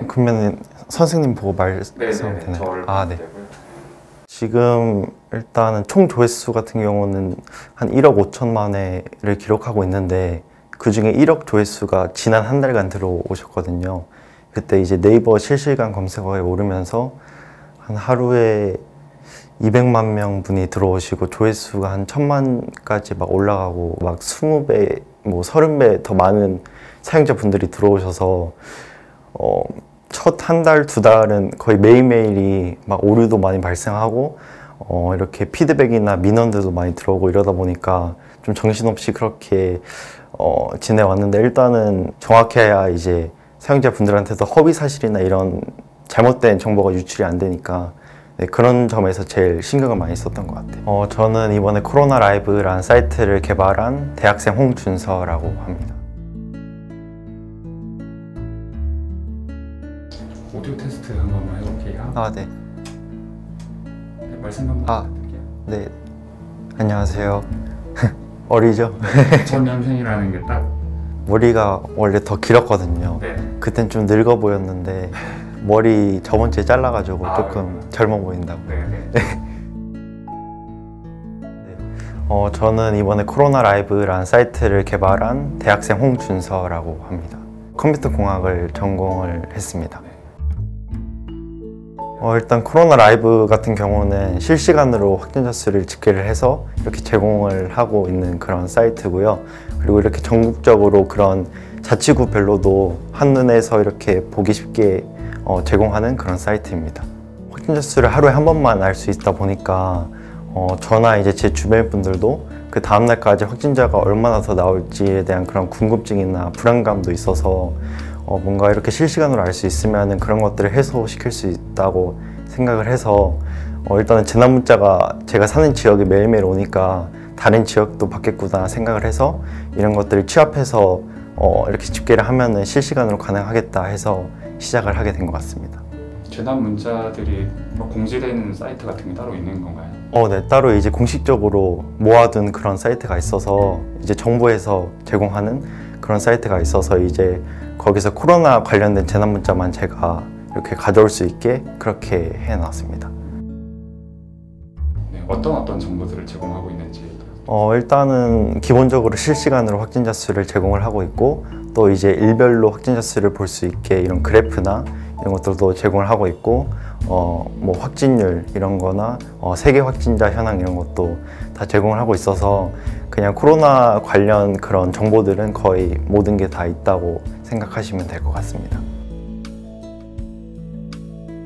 그러면 선생님 보고 말씀하면 되나요? 네. 지금 일단은 총 조회수 같은 경우는 한 1억 5천만 회를 기록하고 있는데 그 중에 1억 조회수가 지난 한 달간 들어오셨거든요. 그때 이제 네이버 실시간 검색어에 오르면서 한 하루에 200만 명 분이 들어오시고 조회수가 한 1000만까지 막 올라가고 막 20배, 뭐 30배 더 많은 사용자분들이 들어오셔서 첫 한 달, 두 달은 거의 매일매일이 막 오류도 많이 발생하고 이렇게 피드백이나 민원들도 많이 들어오고 이러다 보니까 좀 정신없이 그렇게 지내왔는데 일단은 정확해야 이제 사용자분들한테도 허위 사실이나 이런 잘못된 정보가 유출이 안 되니까 네, 그런 점에서 제일 신경을 많이 썼던 것 같아요. 저는 이번에 코로나 라이브라는 사이트를 개발한 대학생 홍준서라고 합니다. 오디오 테스트 한 번만 해볼게요. 네. 네, 말씀 한번 부탁드릴게요. 네. 안녕하세요. 어리죠? 전염생이라는 게 딱 머리가 원래 더 길었거든요. 네. 그땐 좀 늙어 보였는데 머리 저번 주에 잘라가지고 조금 젊어 보인다고. 네. 저는 이번에 코로나 라이브라는 사이트를 개발한 대학생 홍준서라고 합니다. 컴퓨터 공학을 전공을 했습니다. 일단 코로나 라이브 같은 경우는 실시간으로 확진자 수를 집계를 해서 이렇게 제공을 하고 있는 그런 사이트고요. 그리고 이렇게 전국적으로 그런 자치구별로도 한눈에서 이렇게 보기 쉽게 제공하는 그런 사이트입니다. 확진자 수를 하루에 한 번만 알 수 있다 보니까 저나 이제 제 주변 분들도 그 다음날까지 확진자가 얼마나 더 나올지에 대한 그런 궁금증이나 불안감도 있어서 뭔가 이렇게 실시간으로 알 수 있으면 그런 것들을 해소시킬 수 있다고 생각을 해서 일단은 재난 문자가 제가 사는 지역에 매일매일 오니까 다른 지역도 받겠구나 생각을 해서 이런 것들을 취합해서 이렇게 집계를 하면은 실시간으로 가능하겠다 해서 시작을 하게 된 것 같습니다. 재난 문자들이 공지된 사이트 같은 게 따로 있는 건가요? 네, 따로 이제 공식적으로 모아둔 그런 사이트가 있어서 이제 정부에서 제공하는 그런 사이트가 있어서 이제 거기서 코로나 관련된 재난 문자만 제가 이렇게 가져올 수 있게 그렇게 해놨습니다. 네, 어떤 정보들을 제공하고 있는지? 일단은 기본적으로 실시간으로 확진자 수를 제공을 하고 있고 또 이제 일별로 확진자 수를 볼 수 있게 이런 그래프나 이런 것들도 제공을 하고 있고 뭐 확진율 이런 거나 세계 확진자 현황 이런 것도 다 제공을 하고 있어서 그냥 코로나 관련 그런 정보들은 거의 모든 게 다 있다고 생각하시면 될 것 같습니다.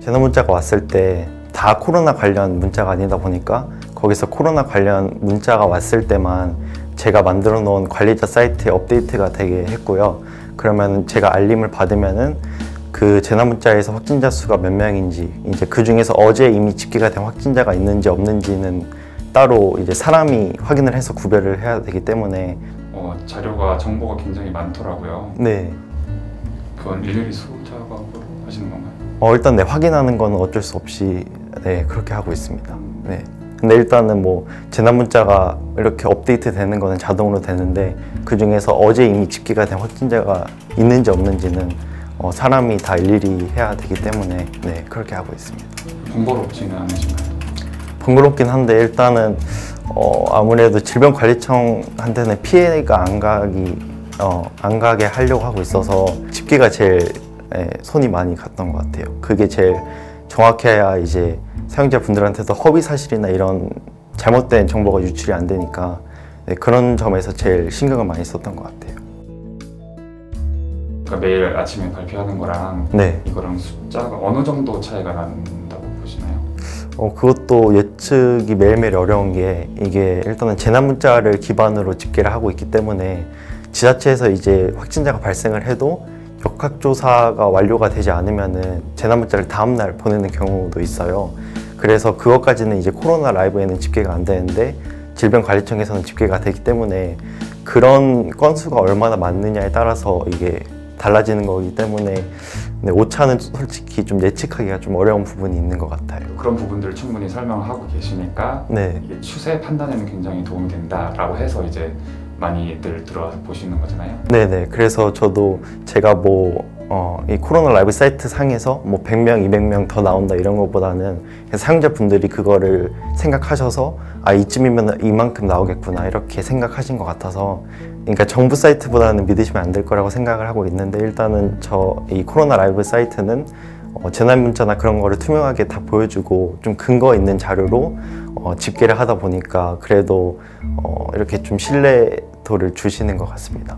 재난 문자가 왔을 때 다 코로나 관련 문자가 아니다 보니까 거기서 코로나 관련 문자가 왔을 때만 제가 만들어 놓은 관리자 사이트에 업데이트가 되게 했고요. 그러면 제가 알림을 받으면은 그 재난 문자에서 확진자 수가 몇 명인지 이제 그 중에서 어제 이미 집계가 된 확진자가 있는지 없는지는 따로 이제 사람이 확인을 해서 구별을 해야 되기 때문에 자료가 정보가 굉장히 많더라고요. 네. 그건 일일이 수작업으로 하시는 건가요? 일단 네, 확인하는 거는 어쩔 수 없이 네, 그렇게 하고 있습니다. 네. 근데 일단은 뭐 재난 문자가 이렇게 업데이트 되는 거는 자동으로 되는데 그 중에서 어제 이미 집계가 된 확진자가 있는지 없는지는 사람이 다 일일이 해야 되기 때문에 네, 그렇게 하고 있습니다. 번거롭지는 않으신가요? 번거롭긴 한데 일단은 아무래도 질병관리청한테는 피해가 안 가게 하려고 하고 있어서 집계가 제일 손이 많이 갔던 것 같아요. 그게 제일 정확해야 이제 사용자분들한테도 허위 사실이나 이런 잘못된 정보가 유출이 안 되니까 네, 그런 점에서 제일 신경을 많이 썼던 것 같아요. 그러니까 매일 아침에 발표하는 거랑 네. 이거랑 숫자가 어느 정도 차이가 난다고 보시나요? 그것도 예측이 매일매일 어려운 게 이게 일단은 재난 문자를 기반으로 집계를 하고 있기 때문에 지자체에서 이제 확진자가 발생을 해도 역학조사가 완료가 되지 않으면은 재난 문자를 다음날 보내는 경우도 있어요. 그래서 그것까지는 이제 코로나 라이브에는 집계가 안 되는데 질병관리청에서는 집계가 되기 때문에 그런 건수가 얼마나 많느냐에 따라서 이게 달라지는 거기 때문에 네, 오차는 솔직히 좀 예측하기가 좀 어려운 부분이 있는 것 같아요. 그런 부분들을 충분히 설명을 하고 계시니까 네. 이게 추세 판단에는 굉장히 도움이 된다라고 해서 이제 많이들 들어보시는 거잖아요. 네네. 그래서 저도 제가 뭐 이 코로나 라이브 사이트 상에서 뭐 100명, 200명 더 나온다 이런 것보다는 사용자분들이 그거를 생각하셔서 아 이쯤이면 이만큼 나오겠구나 이렇게 생각하신 것 같아서, 그러니까 정부 사이트보다는 믿으시면 안 될 거라고 생각을 하고 있는데, 일단은 이 코로나 라이브 사이트는 재난 문자나 그런 거를 투명하게 다 보여주고 좀 근거 있는 자료로 집계를 하다 보니까 그래도 이렇게 좀 신뢰도를 주시는 것 같습니다.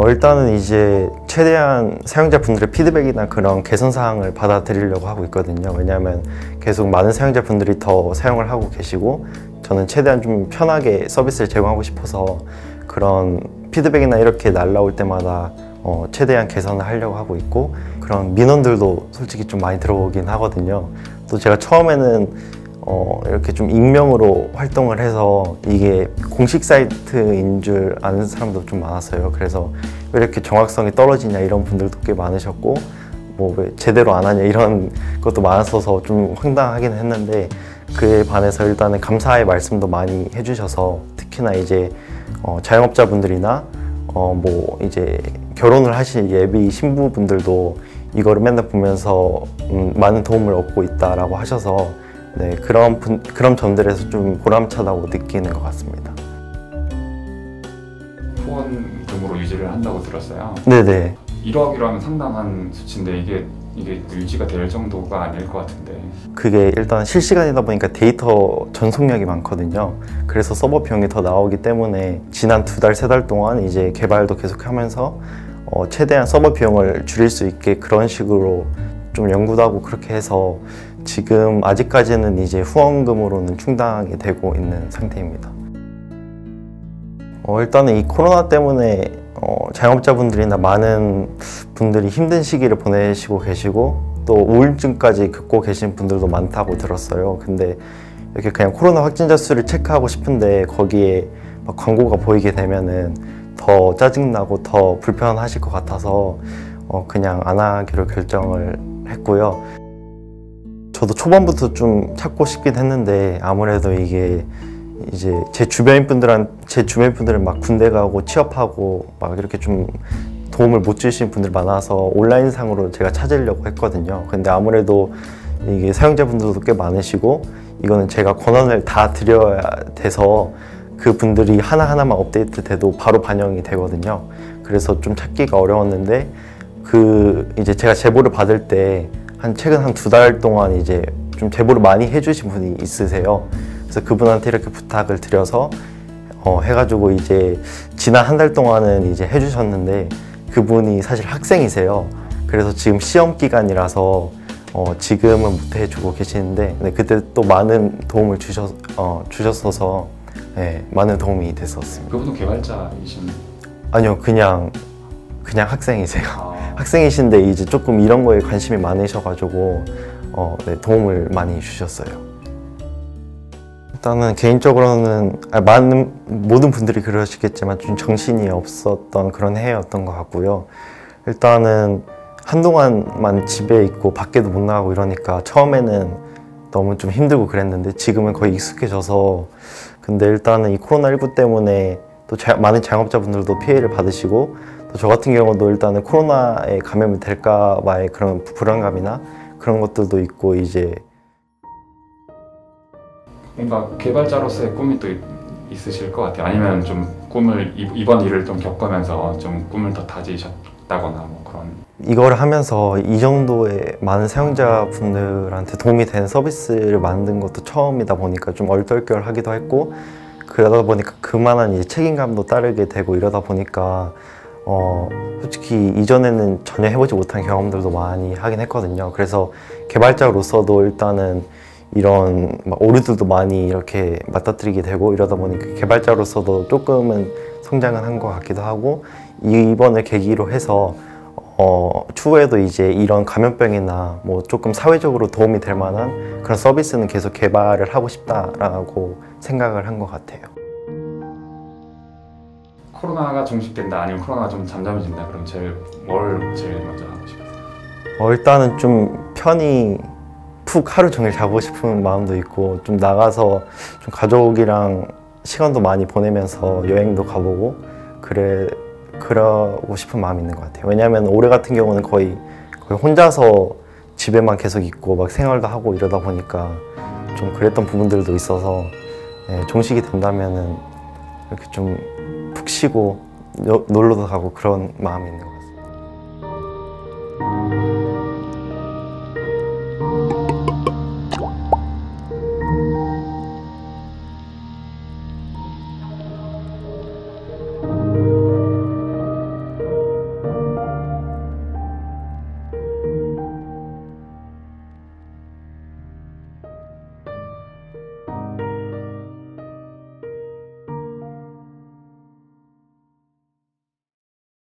일단은 이제 최대한 사용자분들의 피드백이나 그런 개선 사항을 받아들이려고 하고 있거든요. 왜냐하면 계속 많은 사용자분들이 더 사용을 하고 계시고, 저는 최대한 좀 편하게 서비스를 제공하고 싶어서 그런 피드백이나 이렇게 날라올 때마다 최대한 개선을 하려고 하고 있고, 그런 민원들도 솔직히 좀 많이 들어오긴 하거든요. 또 제가 처음에는 이렇게 좀 익명으로 활동을 해서 이게 공식 사이트인 줄 아는 사람도 좀 많았어요. 그래서 왜 이렇게 정확성이 떨어지냐 이런 분들도 꽤 많으셨고, 뭐 왜 제대로 안 하냐 이런 것도 많았어서 좀 황당하긴 했는데, 그에 반해서 일단은 감사의 말씀도 많이 해주셔서, 특히나 이제 자영업자분들이나 뭐 이제 결혼을 하실 예비 신부분들도 이거를 맨날 보면서 많은 도움을 얻고 있다라고 하셔서, 네, 그런 점들에서 좀 보람차다고 느끼는 것 같습니다. 후원금으로 유지를 한다고 들었어요. 네네. 1억이라면 상당한 수치인데 이게 유지가 될 정도가 아닐 것 같은데. 그게 일단 실시간이다 보니까 데이터 전송량이 많거든요. 그래서 서버 비용이 더 나오기 때문에 지난 2달, 3달 동안 이제 개발도 계속하면서 최대한 서버 비용을 줄일 수 있게 그런 식으로 좀 연구도 하고 그렇게 해서 지금 아직까지는 이제 후원금으로는 충당이 되고 있는 상태입니다. 일단은 이 코로나 때문에 자영업자분들이나 많은 분들이 힘든 시기를 보내시고 계시고, 또 우울증까지 겪고 계신 분들도 많다고 들었어요. 근데 이렇게 그냥 코로나 확진자 수를 체크하고 싶은데 거기에 막 광고가 보이게 되면은 더 짜증나고 더 불편하실 것 같아서 그냥 안 하기로 결정을 했고요. 저도 초반부터 좀 찾고 싶긴 했는데, 아무래도 이게 이제 제 주변 분들은 막 군대 가고 취업하고 막 이렇게 좀 도움을 못 주신 분들이 많아서 온라인상으로 제가 찾으려고 했거든요. 근데 아무래도 이게 사용자분들도 꽤 많으시고, 이거는 제가 권한을 다 드려야 돼서 그 분들이 하나하나만 업데이트 돼도 바로 반영이 되거든요. 그래서 좀 찾기가 어려웠는데, 이제 제가 제보를 받을 때 최근 한 2달 동안 이제 좀 제보를 많이 해주신 분이 있으세요. 그래서 그분한테 이렇게 부탁을 드려서 해가지고 이제 지난 1달 동안은 이제 해주셨는데, 그분이 사실 학생이세요. 그래서 지금 시험 기간이라서 지금은 못 해주고 계시는데, 네, 그때 또 많은 도움을 주셨어서 네, 많은 도움이 됐었습니다. 그분은 개발자이신? 아니요, 그냥 학생이세요. 학생이신데 이제 조금 이런 거에 관심이 많으셔가지고 네, 도움을 많이 주셨어요. 일단은 개인적으로는 모든 분들이 그러시겠지만 좀 정신이 없었던 그런 해였던 것 같고요. 일단은 한동안만 집에 있고 밖에도 못 나가고 이러니까 처음에는 너무 좀 힘들고 그랬는데, 지금은 거의 익숙해져서. 근데 일단은 이 코로나19 때문에 또 많은 자영업자분들도 피해를 받으시고, 또 저 같은 경우도 일단은 코로나에 감염이 될까 봐의 그런 불안감이나 그런 것들도 있고, 이제 뭔가 개발자로서의 꿈이 또 있으실 것 같아요. 아니면 좀 이번 일을 좀 겪으면서 좀 꿈을 더 다지셨다거나 뭐 그런. 이걸 하면서 이 정도의 많은 사용자분들한테 도움이 되는 서비스를 만든 것도 처음이다 보니까 좀 얼떨결하기도 했고, 그러다 보니까 그만한 이제 책임감도 따르게 되고, 이러다 보니까 솔직히 이전에는 전혀 해보지 못한 경험들도 많이 하긴 했거든요. 그래서 개발자로서도 일단은 이런 오류들도 많이 이렇게 맞닥뜨리게 되고, 이러다 보니까 개발자로서도 조금은 성장은 한 것 같기도 하고, 이번을 계기로 해서 추후에도 이제 이런 감염병이나 뭐 조금 사회적으로 도움이 될 만한 그런 서비스는 계속 개발을 하고 싶다라고 생각을 한 것 같아요. 코로나가 종식된다, 아니면 코로나가 좀 잠잠해진다, 그럼 뭘 제일 먼저 하고 싶으세요? 일단은 좀 편히 푹 하루 종일 자고 싶은 마음도 있고, 좀 나가서 좀 가족이랑 시간도 많이 보내면서 여행도 가보고 그러고 싶은 마음이 있는 것 같아요. 왜냐하면 올해 같은 경우는 거의 혼자서 집에만 계속 있고 막 생활도 하고 이러다 보니까 좀 그랬던 부분들도 있어서 종식이 된다면은 이렇게 좀 푹 쉬고 놀러도 가고 그런 마음이 있는 것 같아요.